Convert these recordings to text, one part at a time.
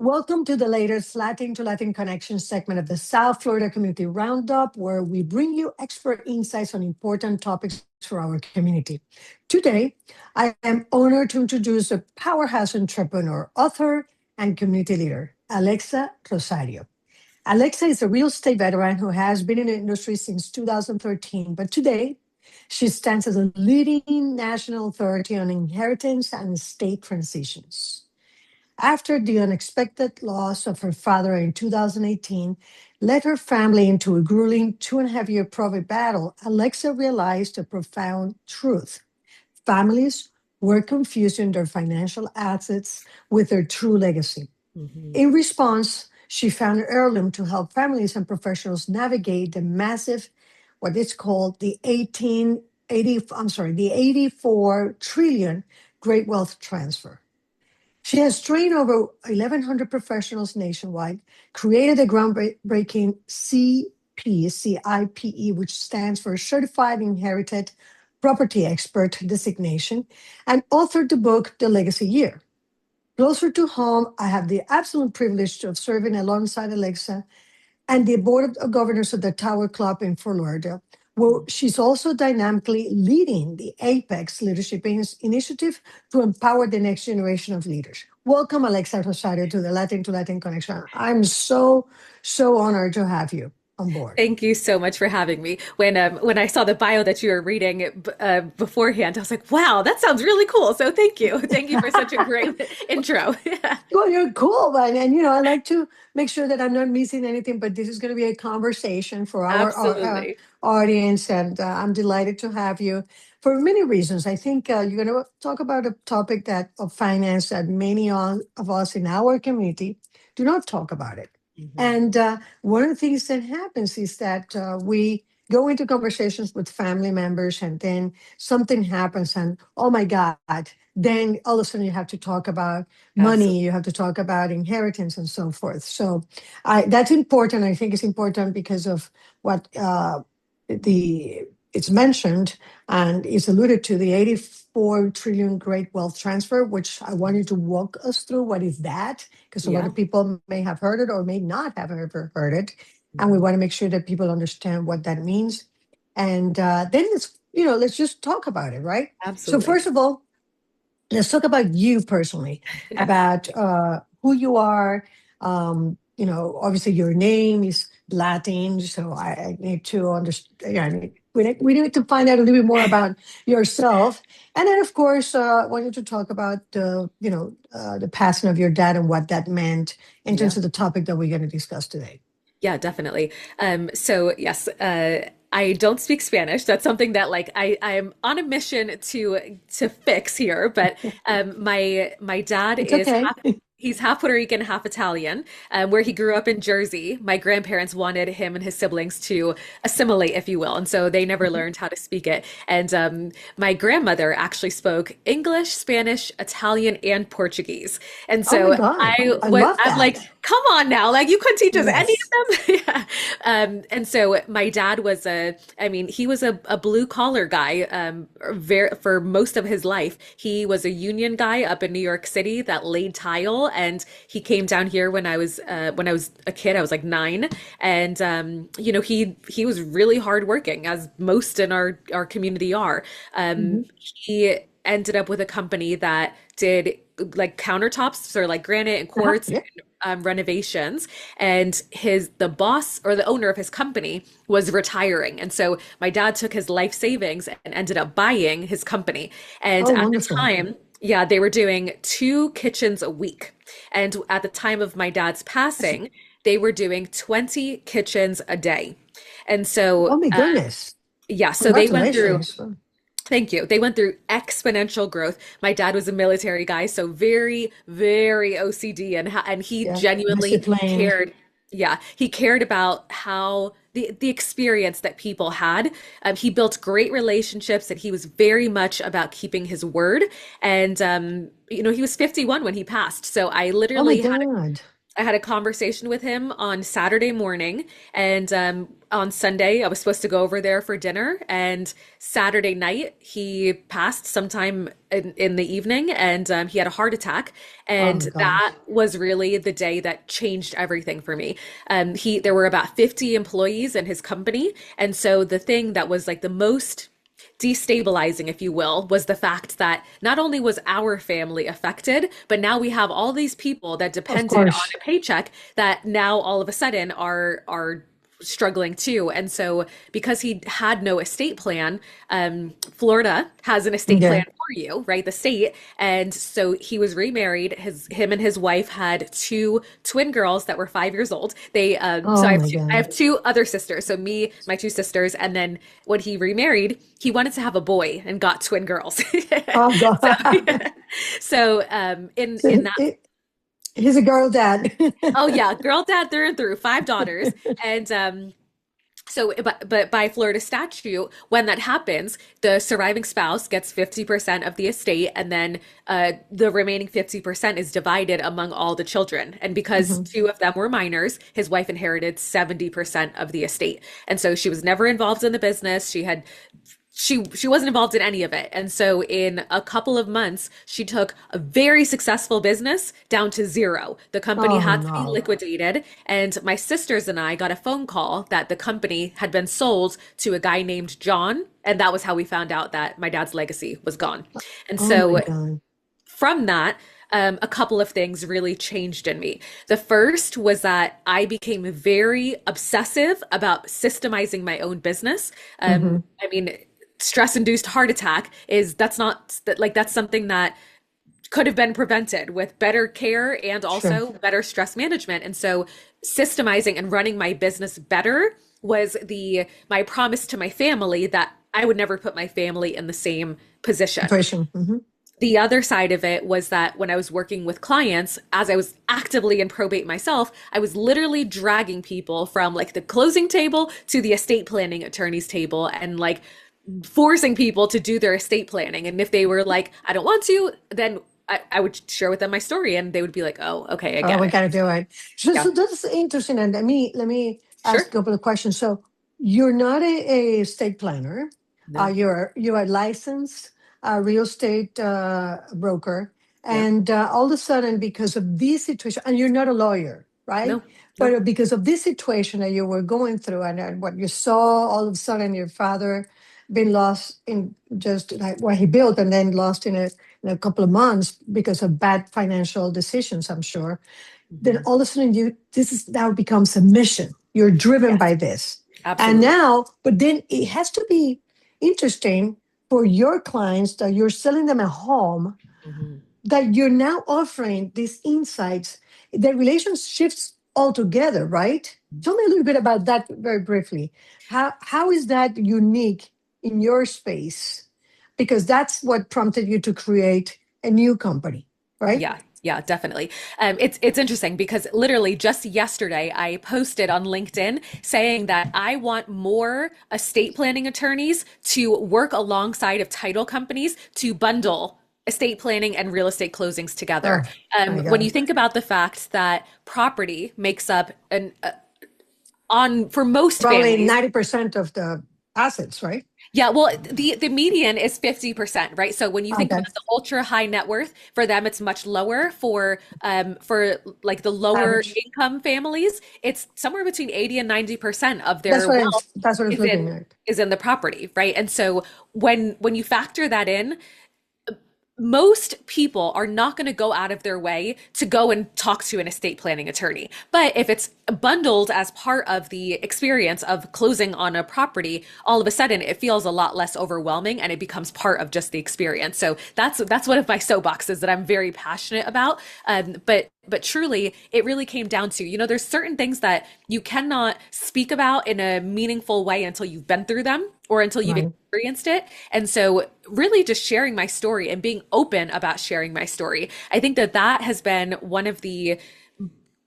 Welcome to the latest Latin2Latin Connection segment of the South Florida Community Roundup, where we bring you expert insights on important topics for our community. Today, I am honored to introduce a powerhouse entrepreneur, author, and community leader, Alexa Rosario. Alexa is a real estate veteran who has been in the industry since 2013, but today she stands as a leading national authority on inheritance and estate transitions. After the unexpected loss of her father in 2018 led her family into a grueling 2.5 year private battle, Alexa realized a profound truth. Families were confusing their financial assets with their true legacy. Mhm. In response, she founded Heirloom to help families and professionals navigate the massive, what is called the 84 trillion great wealth transfer. She has trained over 1,100 professionals nationwide, created a groundbreaking CIPE, which stands for Certified Inherited Property Expert designation, and authored the book The Legacy Year. Closer to home, I have the absolute privilege of serving alongside Alexa and the board of governors of the Tower Club in Fort Lauderdale, where she's also dynamically leading the Apex Leadership Initiative to empower the next generation of leaders. Welcome, Alexa Rosario, to the Latin2Latin Connection. I'm so honored to have you on board. Thank you so much for having me. When I saw the bio that you were reading beforehand, I was like, "Wow, that sounds really cool." So thank you, thank you for such a great intro. Yeah, Well, you're cool, man. And I like to make sure that I'm not missing anything. But this is going to be a conversation for our absolutely. audience, and I'm delighted to have you for many reasons. I think you're going to talk about a topic that of finance that many of us in our community do not talk about it. Mhm. And one of the things that happens is that we go into conversations with family members, and then something happens, and oh my God, then all of a sudden you have to talk about money, Absolutely. you have to talk about inheritance and so forth. So that's important. I think it's important because of what the it's mentioned and is alluded to, the 84 trillion great wealth transfer, which I wanted to walk us through. What is that? Because a lot Yeah. of people may have heard it or may not have ever heard it. And we Mhm. want to make sure that people understand what that means. And then let's just talk about it, right? So Absolutely. first of all, let's talk about you personally, about who you are. Obviously your name is Latin, so I need to understand. Yeah, we need to find out a little bit more about yourself, and then of course, I want you to talk about the passing of your dad and what that meant in terms Yeah. of the topic that we're going to discuss today. Yeah, definitely. So yes, I don't speak Spanish. That's something that I'm on a mission to fix here. But my dad It's is okay. he's half Puerto Rican, half Italian. Where he grew up in Jersey, my grandparents wanted him and his siblings to assimilate, if you will, and so they never learned how to speak it. And my grandmother actually spoke English, Spanish, Italian, and Portuguese. And Oh my so God, I love I'm like, that. come on now, like you couldn't teach us any Yes. of them. Yeah. And so my dad was he was a blue collar guy, for most of his life. He was a union guy up in New York City that laid tile, and he came down here when I was a kid. I was like 9, and he was really hardworking, as most in our community are. Mhm. He ended up with a company that did like countertops, so like granite and Uh-huh. quartz, Yeah. renovations, and the boss or the owner of his company was retiring, and so my dad took his life savings and ended up buying his company. And Oh, at the wonderful. time, yeah, they were doing 2 kitchens a week, and at the time of my dad's That's, passing, they were doing 20 kitchens a day. And oh so my goodness. yeah, so they went through. Congratulations. Thank you. They went through exponential growth. My dad was a military guy, so very, very OCD, and he Yeah. genuinely Disciplined. cared. Yeah, he cared about how the experience that people had. He built great relationships, and he was very much about keeping his word. And he was 51 when he passed. So I Oh my literally had God. I had a conversation with him on Saturday morning, and on Sunday I was supposed to go over there for dinner. And Saturday night he passed sometime in the evening, and he had a heart attack. Oh And my gosh. that was really the day that changed everything for me. There were about 50 employees in his company, and so the thing that was like the most destabilizing, if you will, was the fact that not only was our family affected, but now we have all these people that Of depended on course. a paycheck that now all of a sudden are struggling too. And so because he had no estate plan, Florida has an estate Yeah. plan for you, right? The state. And so he was remarried. Him and his wife had two twin girls that were 5 years old. So Oh my I God. have two other sisters. So me, my two sisters, and then when he remarried, he wanted to have a boy and got twin girls. Oh So, God. in So that he's a girl dad. oh yeah, girl dad through and through, five daughters. And but by Florida statute, when that happens, the surviving spouse gets 50% of the estate, and then the remaining 50% is divided among all the children. And because Mhm. two of them were minors, his wife inherited 70% of the estate. And so she was never involved in the business. She wasn't involved in any of it. And so in a couple of months, she took a very successful business down to zero. The company Oh had to be no. liquidated, and my sisters and I got a phone call that the company had been sold to a guy named John, and that was how we found out that my dad's legacy was gone. And Oh my so God. from that, a couple of things really changed in me. The first was that I became very obsessive about systemizing my own business. Hmm. I mean, stress-induced heart attack is that's not that like that's something that could have been prevented with better care and Sure. also better stress management. And so systemizing and running my business better was the my promise to my family that I would never put my family in the same position. Situation. Hmm. The other side of it was that when I was working with clients, as I was actively in probate myself, I was literally dragging people from like the closing table to the estate planning attorney's table and like forcing people to do their estate planning. And if they were like, I don't want to, then I would share with them my story and they would be like, oh, okay, I Oh, get we it. gotta do it. So, Yeah, so that's interesting. And let me ask a sure. couple of questions. So you're not a estate planner. No, You're a licensed real estate broker, yep, and all of a sudden, because of this situation, and you're not a lawyer, right? no, no. But because of this situation that you were going through, and what you saw, all of a sudden, your father been lost in just like what he built, and then lost in a couple of months because of bad financial decisions, I'm sure. Then Mhm. all of a sudden you this is now becomes a mission. You're driven Yes, by this. And absolutely. now, but then it has to be interesting for your clients that you're selling them a home, Mhm. that you're now offering these insights. The relation shifts altogether, right? Tell me a little bit about that very briefly. How is that unique in your space? Because that's what prompted you to create a new company, right? Yeah, yeah, definitely. It's interesting because literally just yesterday I posted on LinkedIn saying that I want more estate planning attorneys to work alongside of title companies to bundle estate planning and real estate closings together. Oh my When you God. think about the fact that property makes up an on for most Probably families. 90% of the assets, right? Yeah, well, the median is 50%, right? So when you think Okay. about the ultra high net worth, for them it's much lower. For like the lower Average. income families, it's somewhere between 80 and 90% of That's their what I wealth that's what I was is looking in at. is in the property, right? And so when you factor that in, most people are not going to go out of their way to go and talk to an estate planning attorney. But if it's bundled as part of the experience of closing on a property, all of a sudden it feels a lot less overwhelming and it becomes part of just the experience. So that's one of my soapboxes that I'm very passionate about. But truly, it really came down to, there's certain things that you cannot speak about in a meaningful way until you've been through them or until you've Right. experienced it. And so really just sharing my story and being open about sharing my story. I think that that has been one of the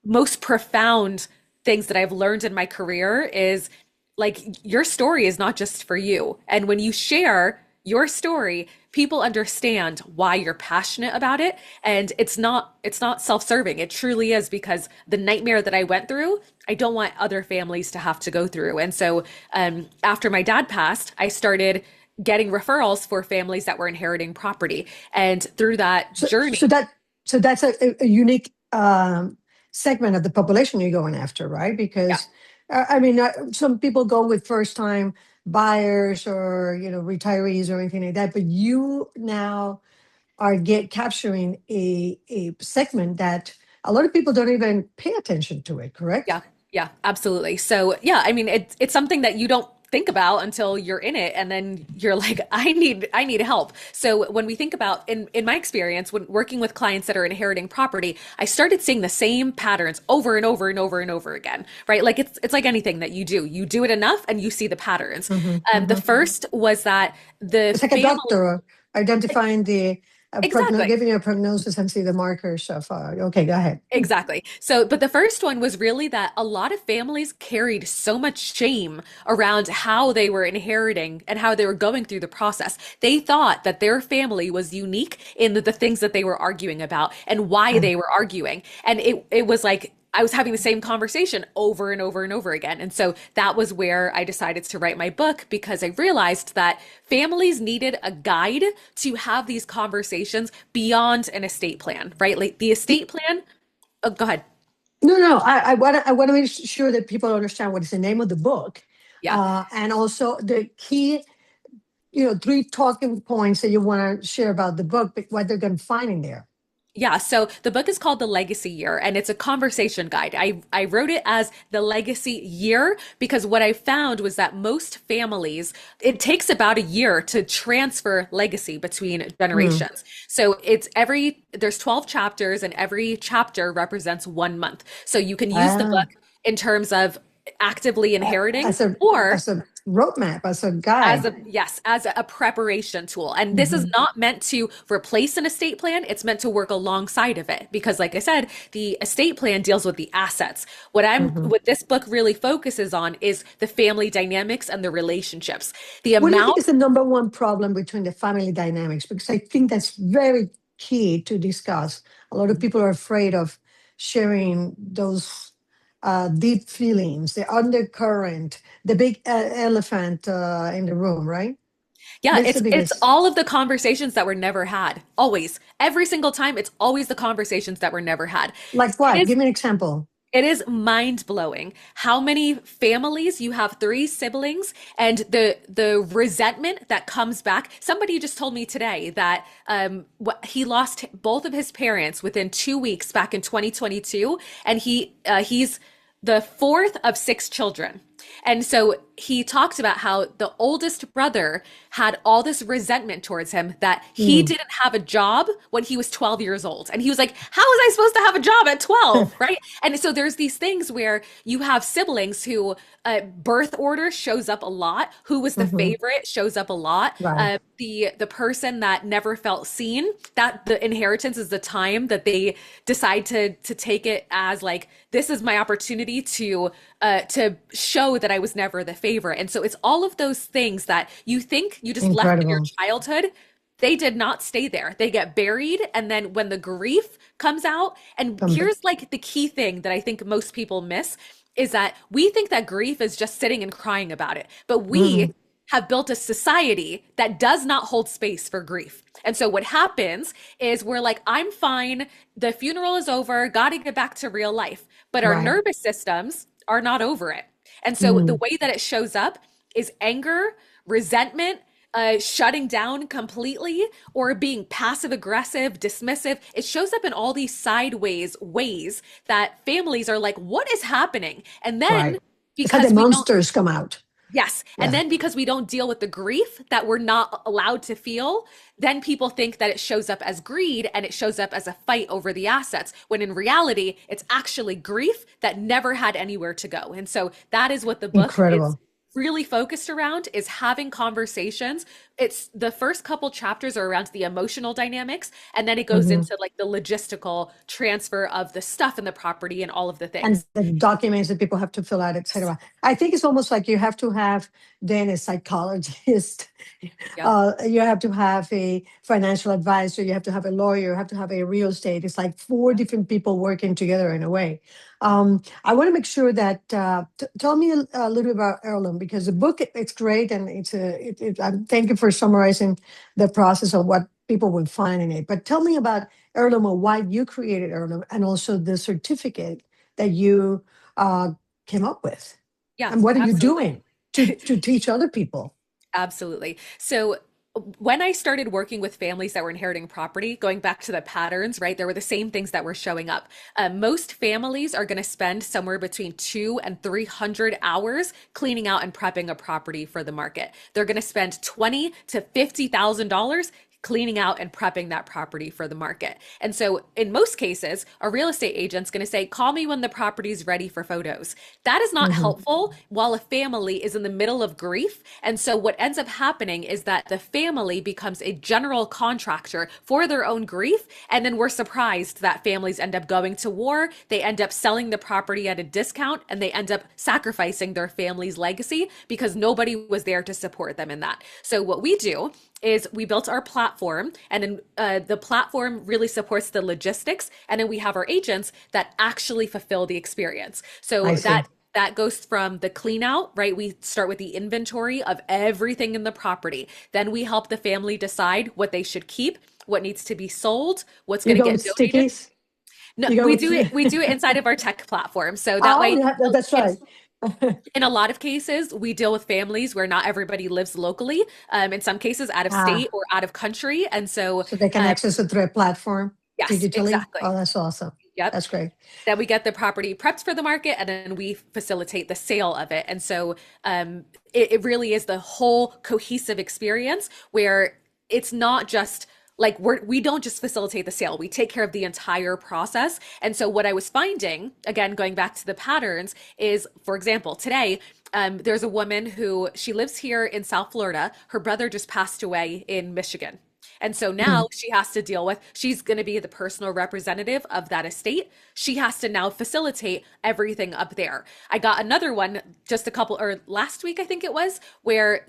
most profound things that I've learned in my career is like your story is not just for you. And when you share your story, people understand why you're passionate about it. And it's not self-serving. It truly is, because the nightmare that I went through, I don't want other families to have to go through. And so after my dad passed, I started getting referrals for families that were inheriting property. And through that So, journey, so that so that's a unique segment of the population you're going after, right? yeah, Because I mean, some people go with first-time buyers or retirees or anything like that, but you now are get capturing a segment that a lot of people don't even pay attention to it, yeah, correct? yeah, absolutely. So yeah, I mean, it's something that you don't think about until you're in it, and then you're like, I need help. So when we think about, in my experience, when working with clients that are inheriting property, I started seeing the same patterns over and over and over and over again, right? Like it's like anything that you do it enough and you see the patterns. Hmm, The hmm. first was that the It's like a family. doctor identifying the Exactly. giving you a prognosis and see the markers of. Okay, go ahead. Exactly. So, but the first one was really that a lot of families carried so much shame around how they were inheriting and how they were going through the process. They thought that their family was unique in the things that they were arguing about and why Uh, they were arguing. And it was like I was having the same conversation over and over and over again. And so that was where I decided to write my book, because I realized that families needed a guide to have these conversations beyond an estate plan, right? Like the estate plan. Oh, go ahead. No, no, I want to make sure that people understand what is the name of the book, Yeah. and also the key, three talking points that you want to share about the book, but what they're going to find in there. Yeah, so the book is called The Legacy Year, and it's a conversation guide. I wrote it as the legacy year because what I found was that most families, it takes about a year to transfer legacy between Mm. generations. So there's 12 chapters, and every chapter represents 1 month. So you can use the Ah, book in terms of actively inheriting, as a or as a roadmap, as a as guide. a yes, as a preparation tool. And this is Hmm. not meant to replace an estate plan. It's meant to work alongside of it. Because like I said, the estate plan deals with the assets. Hmm. What this book really focuses on is the family dynamics and the relationships. The What do you think amount. is the number one problem between the family dynamics? Because I think that's very key to discuss. A lot of people are afraid of sharing those deep feelings, the undercurrent, the big elephant in the room, right? Yeah, That's the it's biggest. all of the conversations that were never had. Always. Every single time, it's always the conversations that were never had. Like It what? is Give me an example. It is mind blowing how many families you have three siblings and the resentment that comes back. Somebody just told me today that he lost both of his parents within 2 weeks back in 2022, and he's the fourth of six children. And so he talked about how the oldest brother had all this resentment towards him that he Mm. didn't have a job when he was 12 years old. And he was like, how was I supposed to have a job at 12? Right. And so there's these things where you have siblings who birth order shows up a lot. Who was the Hmm. favorite shows up a lot. Right. The person that never felt seen, that the inheritance is the time that they decide to take it as like, this is my opportunity to show that I was never the favorite. And so it's all of those things that you think you just left in your Incredible. childhood. They did not stay there. They get buried. And then when the grief comes out, and Come back. here's like the key thing that I think most people miss is that we think that grief is just sitting and crying about it. But we Mm. have built a society that does not hold space for grief. And so what happens is we're like, I'm fine. The funeral is over. Got to get back to real life. But our Right. nervous systems are not over it. And so the Mm. way that it shows up is anger, resentment, shutting down completely, or being passive aggressive, dismissive. It shows up in all these sideways ways that families are like, what is happening? And then Right. It's like the because we don't monsters come out. Yes. And Yeah. then because we don't deal with the grief that we're not allowed to feel, then people think that it shows up as greed and it shows up as a fight over the assets, when in reality, it's actually grief that never had anywhere to go. And so that is what the book is Incredible. really focused around is having conversations. It's the first couple chapters are around the emotional dynamics, and then it goes Mhm. into like the logistical transfer of the stuff in the property and all of the And things. the documents that people have to fill out, etc. I think it's almost like you have to have then a psychologist, Yep. you have to have a financial advisor, you have to have a lawyer, you have to have a real estate. It's like four different people working together in a way. I want to make sure that tell me a little bit about Heirloom, because the book it's great and thank you for summarizing the process of what people will find in it. But tell me about Heirloom or why you created Heirloom and also the certificate that you uh, came up with. Yeah, And what are you absolutely. doing to teach other people? Absolutely. So when I started working with families that were inheriting property, going back to the patterns, right, there were the same things that were showing up. Most families are going to spend somewhere between 200 and 300 hours cleaning out and prepping a property for the market. They're going to spend $20 to $50,000 cleaning out and prepping that property for the market. And so in most cases, a real estate agent's going to say, call me when the property's ready for photos. That is not Mhm. helpful while a family is in the middle of grief. And so what ends up happening is that the family becomes a general contractor for their own grief. And then we're surprised that families end up going to war. They end up selling the property at a discount and they end up sacrificing their family's legacy because nobody was there to support them in that. So what we do is we built our platform, and then the platform really supports the logistics, and then we have our agents that actually fulfill the experience. I So see. that goes from the clean out, right? We start with the inventory of everything in the property. Then we help the family decide what they should keep, what needs to be sold, what's You going to go with get donated. stickies? No, You go with we do it inside of our tech platform. So that oh, way yeah, that's it's right. in a lot of cases, we deal with families where not everybody lives locally. In some cases, out of state Ah, or out of country, and so so they can uh, access it through a platform yes, digitally. Oh, exactly. that's awesome. Yep. That's great. Then we get the property prepped for the market, and then we facilitate the sale of it. And so it really is the whole cohesive experience where it's not just like we don't just facilitate the sale, we take care of the entire process. And so what I was finding, again going back to the patterns, is for example today there's a woman who she lives here in South Florida. Her brother just passed away in Michigan. And so Mm. now she has to deal with, she's going to be the personal representative of that estate. She has to now facilitate everything up there. I got another one just a couple, or last week, I think it was, where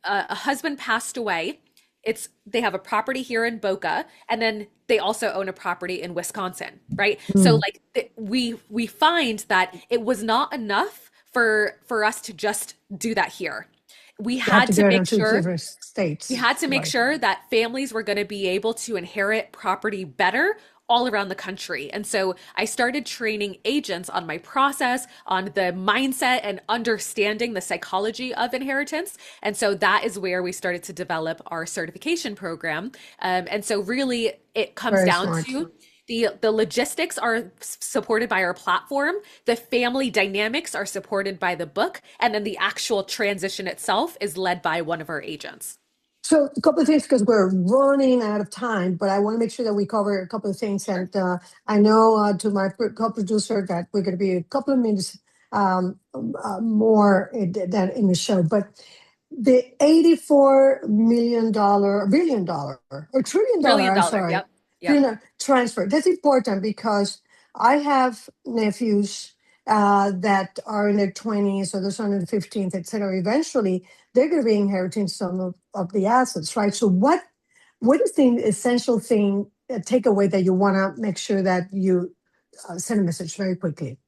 a husband passed away. They have a property here in Boca, and then they also own a property in Wisconsin, right? So Mm. like we find that it was not enough for us to just do that here. We You have had to to do it make on two sure different we states. had to make Right. sure that families were going to be able to inherit property better all around the country. And so I started training agents on my process, on the mindset and understanding the psychology of inheritance. And so that is where we started to develop our certification program. And so really it comes Very down smart. to the logistics are supported by our platform, the family dynamics are supported by the book, and then the actual transition itself is led by one of our agents. So a couple of things because we're running out of time, but I want to make sure that we cover a couple of things. Sure. And I know to my co-producer that we're going to be a couple of minutes more than in the show. But the $84 million, or trillion dollar, Trillion I'm dollar. sorry, Yep. Yep. trillion transfer. That's important because I have nephews that are in their 20s or those are in the 15th, et cetera. Eventually, they're going to be inheriting some of the assets, right? So what is the essential thing, takeaway that you want to make sure that you send a message very quickly?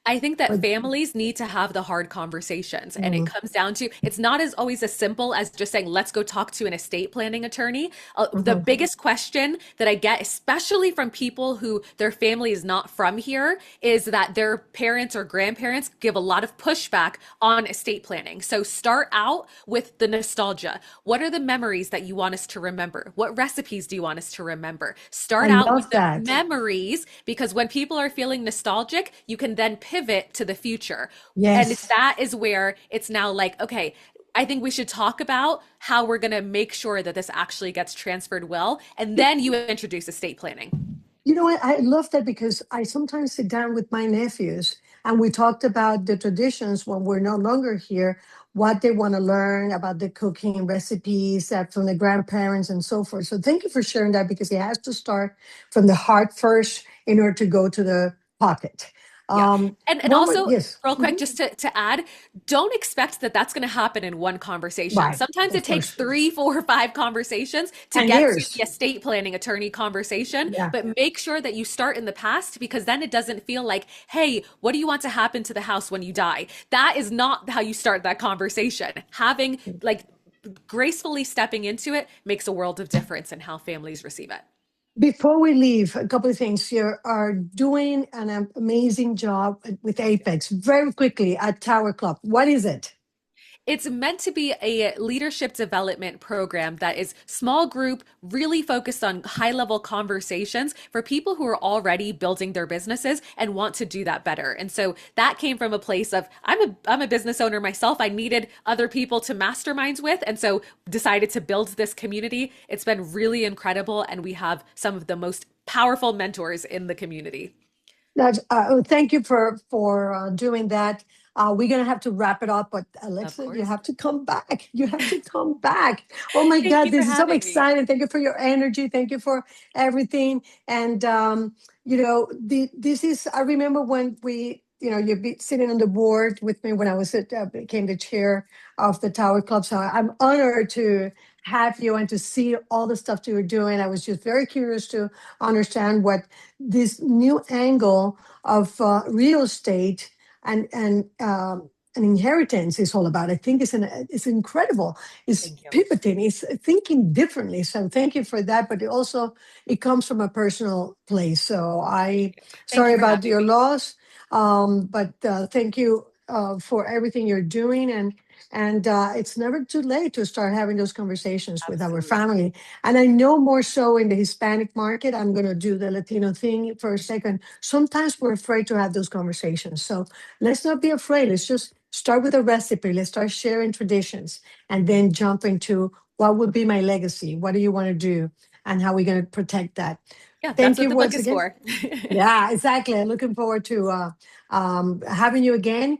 I think that But, families need to have the hard conversations. And it mm, comes down to it's not as always as simple as just saying, let's go talk to an estate planning attorney. The mhm. biggest question that I get, especially from people who their family is not from here, is that their parents or grandparents give a lot of pushback on estate planning. So start out with the nostalgia. What are the memories that you want us to remember? What recipes do you want us to remember? I Start out with love the that. memories because when people are feeling nostalgic, you can then pivot to the future. And Yes. that is where it's now like, okay, I think we should talk about how we're going to make sure that this actually gets transferred well. And then you introduce estate planning. You know what? I love that because I sometimes sit down with my nephews and we talked about the traditions when we're no longer here, what they want to learn about the cooking recipes from the grandparents and so forth. So thank you for sharing that because it has to start from the heart first in order to go to the pocket. Yeah. And One more, also, yes. real quick, Mhm. just to add, don't expect that that's going to happen in one conversation. Right, Sometimes it of takes course. three, four, or five conversations to And get to years. the estate planning attorney conversation. Yeah. But make sure that you start in the past because then it doesn't feel like, hey, what do you want to happen to the house when you die? That is not how you start that conversation. Having like gracefully stepping into it makes a world of difference in how families receive it. Before we leave, a couple of things. You are doing an amazing job with Apex very quickly at Tower Club. What is it? It's meant to be a leadership development program that is small group, really focused on high level conversations for people who are already building their businesses and want to do that better. And so that came from a place of I'm a business owner myself. I needed other people to masterminds with, and so decided to build this community. It's been really incredible, and we have some of the most powerful mentors in the community. That's, thank you for doing that. We're gonna have to wrap it up, but Of Alexa, you course. have to come back. You have to come back. Oh my Thank God, you for this is so having me. exciting! Thank you for your energy. Thank you for everything. And you know, this is. I remember when we, you know, you'd be sitting on the board with me when I was became the chair of the Tower Club. So I'm honored to have you and to see all the stuff that you're doing. I was just very curious to understand what this new angle of real estate and inheritance is all about. I think it's incredible. It's Thank you. pivoting. It's thinking differently. So thank you for that. But it also it comes from a personal place. So I Thank sorry you for about having your me. loss, but thank you for everything you're doing and it's never too late to start having those conversations with our Absolutely. family. And I know more so in the Hispanic market. I'm going to do the Latino thing for a second. Sometimes we're afraid to have those conversations. So let's not be afraid. Let's just start with a recipe. Let's start sharing traditions and then jump into what would be my legacy? What do you want to do? And how are we going to protect that? Yeah, that's Thank what you the book once is again. for. Yeah, exactly. I'm looking forward to having you again.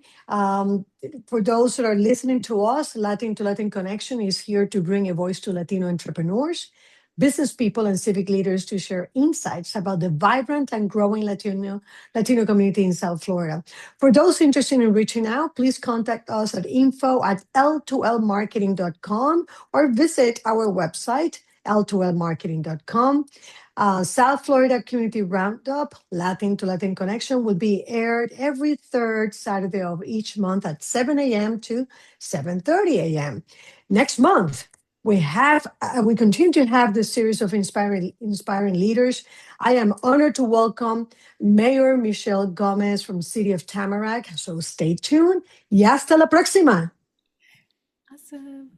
For those that are listening to us, Latin2Latin Connection is here to bring a voice to Latino entrepreneurs, business people, and civic leaders to share insights about the vibrant and growing Latino community in South Florida. For those interested in reaching out, please contact us at info@l2lmarketing.com or visit our website, l2lmarketing.com. South Florida Community Roundup, Latin to Latin Connection, will be aired every third Saturday of each month at 7 a.m. to 7:30 a.m. Next month, we continue to have this series of inspiring leaders. I am honored to welcome Mayor Michelle Gomez from City of Tamarack. So stay tuned. Y hasta la próxima. Awesome.